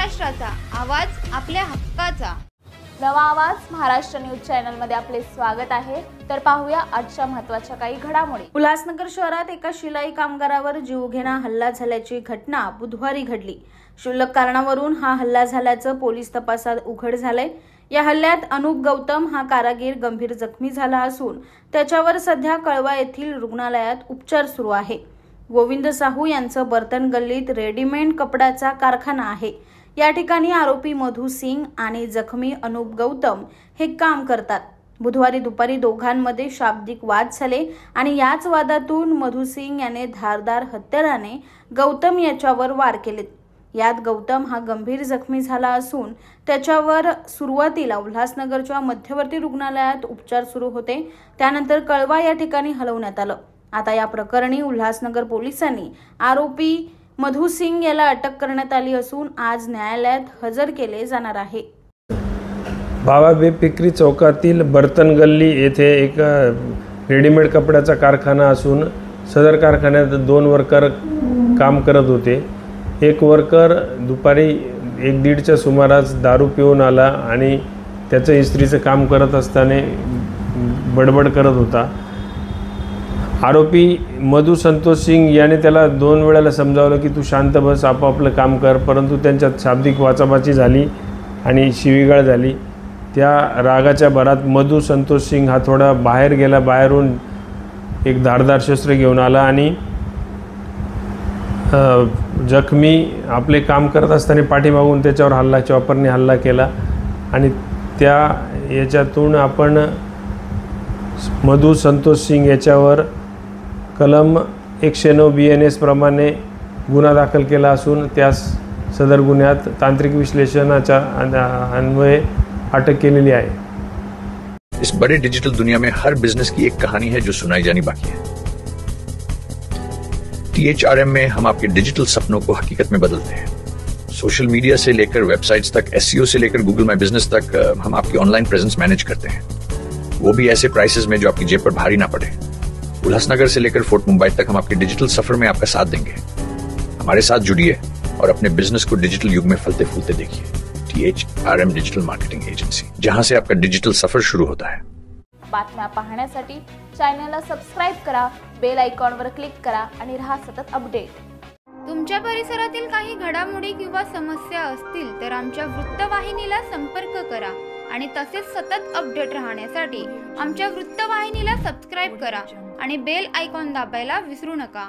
महाराष्ट्राचा आवाज, आपल्या हक्काचा. नवा आवाज महाराष्ट्र न्यूज चॅनल मध्ये आपले स्वागत आहे. तर पाहूया आजच्या महत्त्वाच्या काही घडामोडी. उल्हासनगर शहरात एका शिलाई कामगारावर जीवघेणा हल्ला झाल्याची घटना बुधवारी घडली. क्षुल्लक कारणावरून हा हल्ला झाल्याचं पोलीस तपासात उघड झालंय. या हल्ल्यात अनुप गौतम हा कारागीर गंभीर जखमी झाला असून त्याच्यावर सध्या कळवा येथील रुग्णालयात उपचार सुरू आहे. गोविंद साहू यांचं बर्तन गल्लीत रेडीमेड कपड्याचा कारखाना आहे. या ठिकाणी आरोपी मधु सिंग आणि जखमी अनुप गौतम हे काम करतात. बुधवारी दुपारी दोघांमध्ये शाब्दिक वाद झाले आणि याच वादातून मधु सिंग याने धारदार हत्याराने गौतम याच्यावर वार केले. यात गौतम हा गंभीर जखमी झाला असून त्याच्यावर सुरुवातीला उल्हासनगरच्या मध्यवर्ती रुग्णालयात उपचार सुरू होते. त्यानंतर कळवा या ठिकाणी हलवण्यात आलं. आता या प्रकरणी उल्हासनगर पोलिसांनी आरोपी मधु सिंग याला अटक करण्यात आली असून आज न्यायालयात हजर केले जाणार आहे. बाबाबे पिकरी चौकातील बर्तन गल्ली येथे एक रेडीमेड कपड्याचा कारखाना असून सदर कारखान्यात 2 वर्कर काम करत होते. एक वर्कर दुपारी 1:30च्या सुमारास दारू पिऊन आला आणि त्याचं इस्त्रीचं काम करत असताना बडबड करत होता. आरोपी मधु संतोष सिंग याने त्याला 2 वेळेला समजावलं की तू शांत बस, आपापलं काम कर, परंतु त्यांच्यात शाब्दिक वाचाबाची झाली आणि शिवीगाळ झाली. त्या रागाच्या भरात मधु संतोष सिंग हा थोडा बाहेर गेला. बाहेरून एक धारदार शस्त्र घेऊन आला आणि जखमी आपले काम करत असताना पाठीमागून त्याच्यावर हल्ला, चॉपरने हल्ला केला आणि त्या याच्यातून आपण मधु संतोष सिंग याच्यावर कलम 109 BNS प्रमाणे गुन्हा दाखल केला असून त्यास सदर गुन्ह्यात तांत्रिक विश्लेषणाच्या अन्वये अटक केलेली आहे. इस बड़े डिजिटल दुनिया में हर बिजनेस की एक कहानी है जो सुनाई जानी बाकी है. THRM में हम आपके डिजिटल सपनों को हकीकत में बदलते हैं. सोशल मीडिया से लेकर वेबसाइट्स तक, SEO से लेकर गूगल माई बिजनेस तक हम आपकी ऑनलाइन प्रेजेंस मैनेज करते हैं, वो भी ऐसे प्राइसेस में जो आपकी जेब पर भारी ना पड़े. उल्हासनगर से लेकर फोर्ट मुंबई तक हम आपके डिजिटल सफर में आपका साथ देंगे. हमारे साथ जुड़िए और अपने बिजनेस को डिजिटल युग में फलते फूलते देखिए. THRM डिजिटल मार्केटिंग एजेंसी, जहां से आपका डिजिटल सफर शुरू होता है. बातम्या पाहण्यासाठी चॅनलला सबस्क्राइब करा, बेल आयकॉनवर क्लिक करा आणि रहा सतत अपडेट. तुमच्या परिसरातील काही घडामोडी किंवा समस्या असतील तर आमच्या वृत्तवाहिनीला संपर्क करा आणि तसेच सतत अपडेट राहण्यासाठी आमच्या वृत्तवाहिनीला सबस्क्राइब करा आणि बेल आयकॉन दाबायला विसरू नका.